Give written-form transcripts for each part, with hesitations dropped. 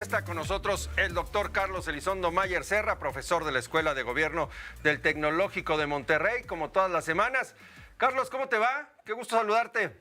Está con nosotros el doctor Carlos Elizondo Mayer Serra, profesor de la Escuela de Gobierno del Tecnológico de Monterrey, como todas las semanas. Carlos, ¿cómo te va? Qué gusto saludarte.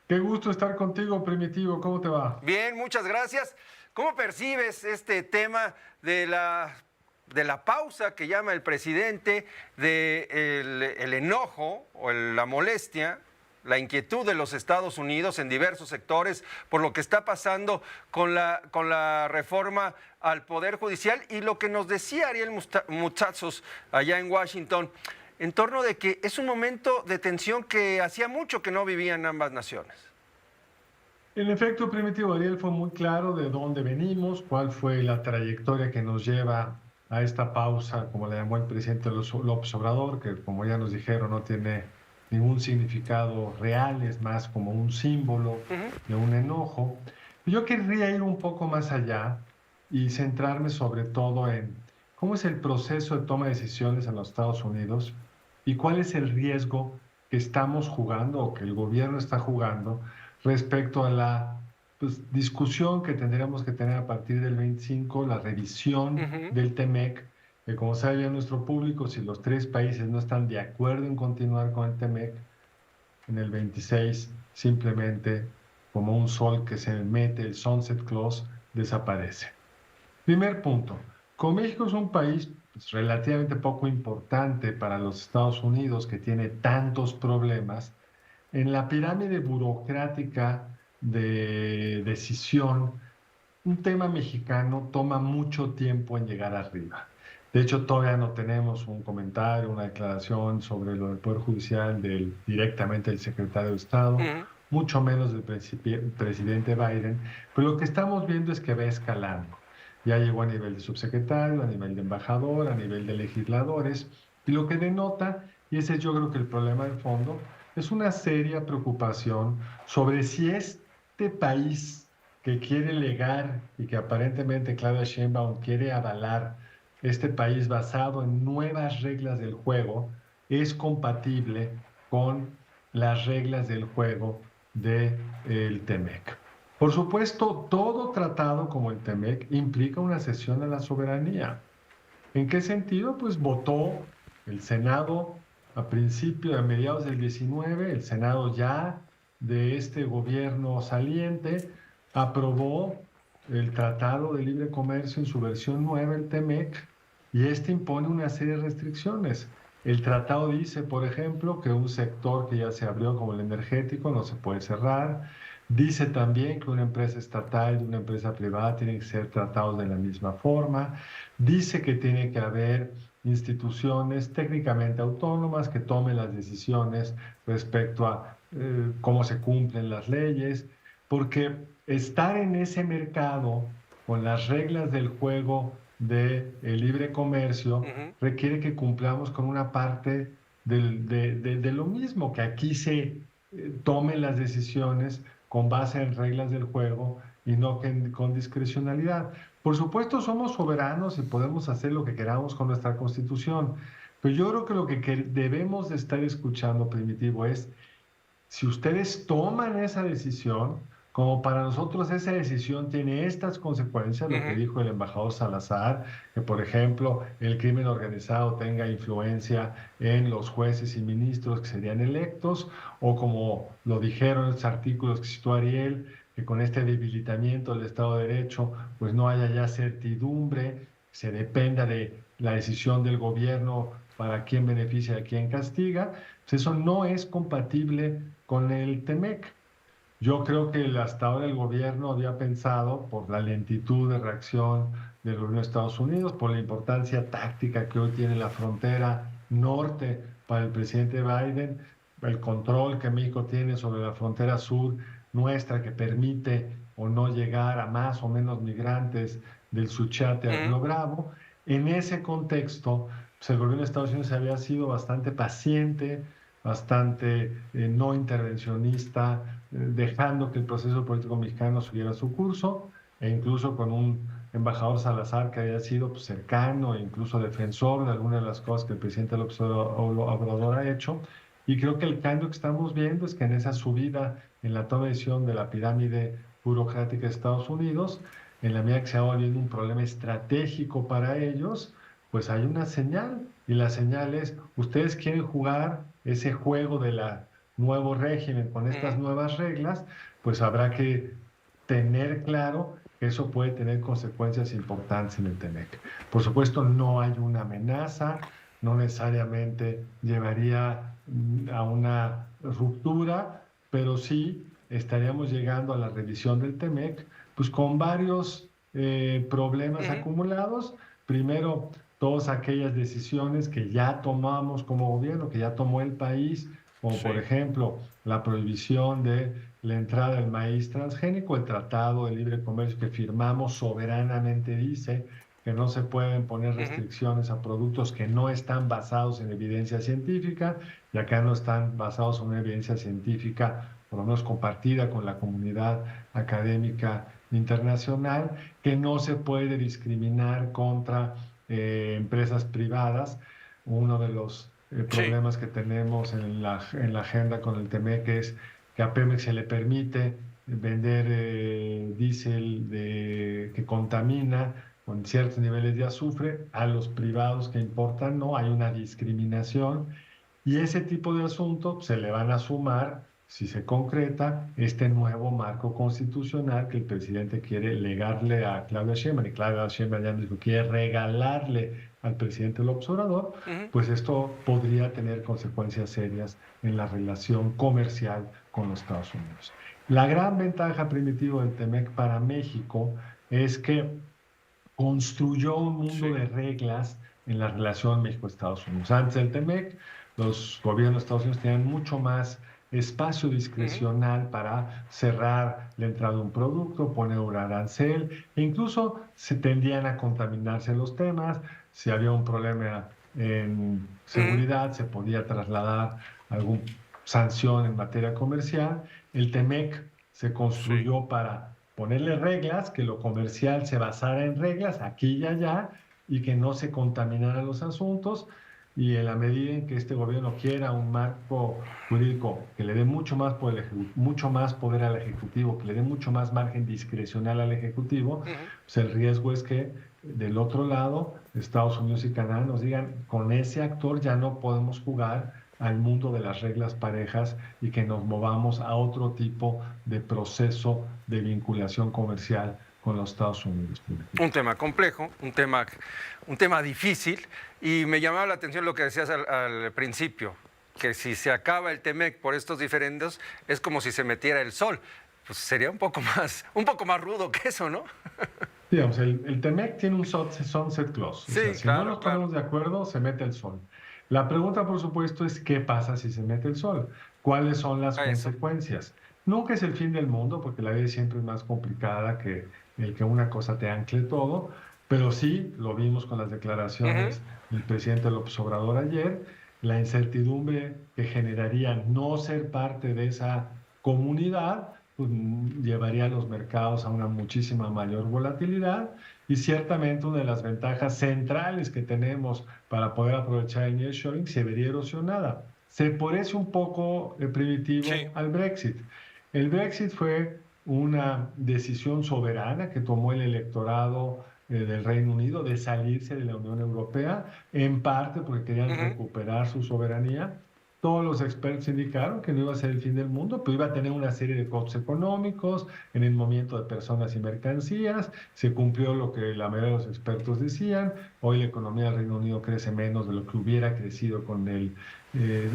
Qué gusto estar contigo, Primitivo. ¿Cómo te va? Bien, muchas gracias. ¿Cómo percibes este tema de la pausa que llama el presidente, el enojo o la molestia, la inquietud de los Estados Unidos en diversos sectores por lo que está pasando con la reforma al Poder Judicial y lo que nos decía Ariel Mutazos allá en Washington, en torno de que es un momento de tensión que hacía mucho que no vivían ambas naciones? En efecto, Primitivo, Ariel fue muy claro de dónde venimos, cuál fue la trayectoria que nos lleva a esta pausa, como le llamó el presidente López Obrador, que como ya nos dijeron no tiene ningún significado real, es más como un símbolo de un enojo. Yo querría ir un poco más allá y centrarme sobre todo en cómo es el proceso de toma de decisiones en los Estados Unidos y cuál es el riesgo que estamos jugando o que el gobierno está jugando respecto a la discusión que tendríamos que tener a partir del 25, la revisión del TEMEC, que como sabe bien nuestro público, si los tres países no están de acuerdo en continuar con el TEMEC, en el 26 simplemente como un sol que se mete, el Sunset Clause, desaparece. Primer punto, como México es un país relativamente poco importante para los Estados Unidos, que tiene tantos problemas, en la pirámide burocrática de decisión, un tema mexicano toma mucho tiempo en llegar arriba. De hecho, todavía no tenemos un comentario, una declaración sobre lo del Poder Judicial directamente del secretario de Estado, mucho menos del presidente Biden, pero lo que estamos viendo es que va escalando. Ya llegó a nivel de subsecretario, a nivel de embajador, a nivel de legisladores, y lo que denota, y ese es yo creo que el problema de fondo, es una seria preocupación sobre si este país que quiere legar y que aparentemente Claudia Sheinbaum quiere avalar, este país basado en nuevas reglas del juego, es compatible con las reglas del juego del TEMEC. Por supuesto, todo tratado como el TEMEC implica una cesión a la soberanía. ¿En qué sentido? Pues votó el Senado a mediados del 19, el Senado ya de este gobierno saliente aprobó el Tratado de Libre Comercio en su versión nueva, el TEMEC, y este impone una serie de restricciones. El tratado dice, por ejemplo, que un sector que ya se abrió como el energético no se puede cerrar. Dice también que una empresa estatal y una empresa privada tienen que ser tratados de la misma forma. Dice que tiene que haber instituciones técnicamente autónomas que tomen las decisiones respecto a cómo se cumplen las leyes, porque estar en ese mercado con las reglas del juego del libre comercio requiere que cumplamos con una parte de lo mismo, que aquí se tomen las decisiones con base en reglas del juego y no con discrecionalidad. Por supuesto, somos soberanos y podemos hacer lo que queramos con nuestra Constitución, pero yo creo que lo que debemos de estar escuchando, Primitivo, es si ustedes toman esa decisión, como para nosotros esa decisión tiene estas consecuencias, lo que dijo el embajador Salazar, que por ejemplo el crimen organizado tenga influencia en los jueces y ministros que serían electos, o como lo dijeron en los artículos que citó Ariel, que con este debilitamiento del Estado de Derecho, pues no haya ya certidumbre, se dependa de la decisión del gobierno para quién beneficia y a quién castiga, pues eso no es compatible con el TEMEC. Yo creo que hasta ahora el gobierno había pensado, por la lentitud de reacción del gobierno de Estados Unidos, por la importancia táctica que hoy tiene la frontera norte para el presidente Biden, el control que México tiene sobre la frontera sur nuestra, que permite o no llegar a más o menos migrantes del Suchiate al Río Bravo. En ese contexto, pues el gobierno de Estados Unidos había sido bastante paciente, bastante no intervencionista, dejando que el proceso político mexicano siguiera su curso, e incluso con un embajador Salazar que había sido pues, cercano e incluso defensor de algunas de las cosas que el presidente López Obrador ha hecho. Y creo que el cambio que estamos viendo es que en esa subida en la toma de decisión de la pirámide burocrática de Estados Unidos, en la medida que se va volviendo un problema estratégico para ellos, pues hay una señal, y la señal es, ustedes quieren jugar ese juego del nuevo régimen con estas nuevas reglas, pues habrá que tener claro que eso puede tener consecuencias importantes en el TEMEC. Por supuesto, no hay una amenaza, no necesariamente llevaría a una ruptura, pero sí estaríamos llegando a la revisión del TEMEC, pues con varios problemas acumulados. Primero, todas aquellas decisiones que ya tomamos como gobierno, que ya tomó el país, como por ejemplo la prohibición de la entrada del maíz transgénico. El Tratado de Libre Comercio que firmamos soberanamente dice que no se pueden poner restricciones a productos que no están basados en evidencia científica, y acá no están basados en una evidencia científica, por lo menos compartida con la comunidad académica internacional, que no se puede discriminar contra empresas privadas. Uno de los problemas que tenemos en la agenda con el TEMEC es que a Pemex se le permite vender diésel que contamina con ciertos niveles de azufre, a los privados que importan no, hay una discriminación, y ese tipo de asuntos se le van a sumar, si se concreta, este nuevo marco constitucional que el presidente quiere legarle a Claudia Sheinbaum, y Claudia Sheinbaum ya dijo que quiere regalarle al presidente López Obrador. Pues esto podría tener consecuencias serias en la relación comercial con los Estados Unidos. La gran ventaja, Primitivo, del TEMEC para México es que construyó un mundo de reglas en la relación México-Estados Unidos. Antes del TEMEC, los gobiernos de Estados Unidos tenían mucho más espacio discrecional para cerrar la entrada de un producto, poner un arancel, e incluso se tendían a contaminarse los temas. Si había un problema en seguridad, se podía trasladar alguna sanción en materia comercial. El TEMEC se construyó para ponerle reglas, que lo comercial se basara en reglas aquí y allá, y que no se contaminaran los asuntos. Y en la medida en que este gobierno quiera un marco jurídico que le dé mucho más poder al Ejecutivo, que le dé mucho más margen discrecional al Ejecutivo, pues el riesgo es que del otro lado, Estados Unidos y Canadá nos digan, con ese actor ya no podemos jugar al mundo de las reglas parejas, y que nos movamos a otro tipo de proceso de vinculación comercial con los Estados Unidos. Un tema complejo, un tema difícil, y me llamaba la atención lo que decías al principio, que si se acaba el TEMEC por estos diferendos, es como si se metiera el sol. Pues sería un poco más rudo que eso, ¿no? Digamos, el TEMEC tiene un sunset clause. Sí, o sea, si no nos ponemos de acuerdo, se mete el sol. La pregunta, por supuesto, es ¿qué pasa si se mete el sol? ¿Cuáles son las consecuencias? Nunca es el fin del mundo, porque la vida siempre es más complicada que el que una cosa te ancle todo, pero sí, lo vimos con las declaraciones del presidente López Obrador ayer, la incertidumbre que generaría no ser parte de esa comunidad, pues, llevaría a los mercados a una muchísima mayor volatilidad, y ciertamente una de las ventajas centrales que tenemos para poder aprovechar el nearshoring se vería erosionada. Se parece un poco primitivo al Brexit. El Brexit fue una decisión soberana que tomó el electorado del Reino Unido de salirse de la Unión Europea, en parte porque querían recuperar su soberanía. Todos los expertos indicaron que no iba a ser el fin del mundo, pero iba a tener una serie de costos económicos en el movimiento de personas y mercancías. Se cumplió lo que la mayoría de los expertos decían. Hoy la economía del Reino Unido crece menos de lo que hubiera crecido con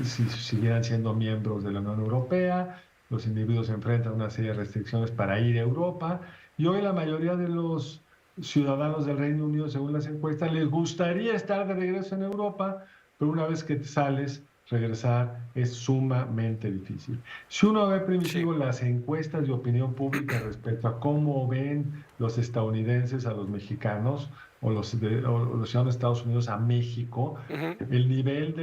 si siguieran siendo miembros de la Unión Europea. Los individuos se enfrentan a una serie de restricciones para ir a Europa, y hoy la mayoría de los ciudadanos del Reino Unido, según las encuestas, les gustaría estar de regreso en Europa, pero una vez que te sales, regresar es sumamente difícil. Si uno ve, Primitivo, las encuestas de opinión pública respecto a cómo ven los estadounidenses a los mexicanos, o los ciudadanos de Estados Unidos a México, el nivel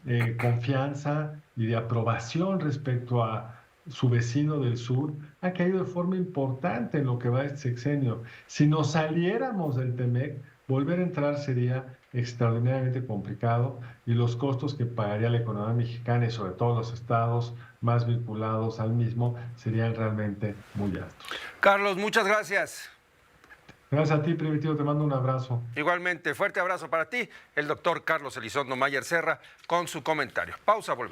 de confianza y de aprobación respecto a su vecino del sur ha caído de forma importante en lo que va de este sexenio. Si nos saliéramos del TEMEC, volver a entrar sería extraordinariamente complicado, y los costos que pagaría la economía mexicana, y sobre todo los estados más vinculados al mismo, serían realmente muy altos. Carlos, muchas gracias. Gracias a ti, Primitivo, te mando un abrazo. Igualmente, fuerte abrazo para ti, el doctor Carlos Elizondo Mayer Serra, con su comentario. Pausa, volvemos.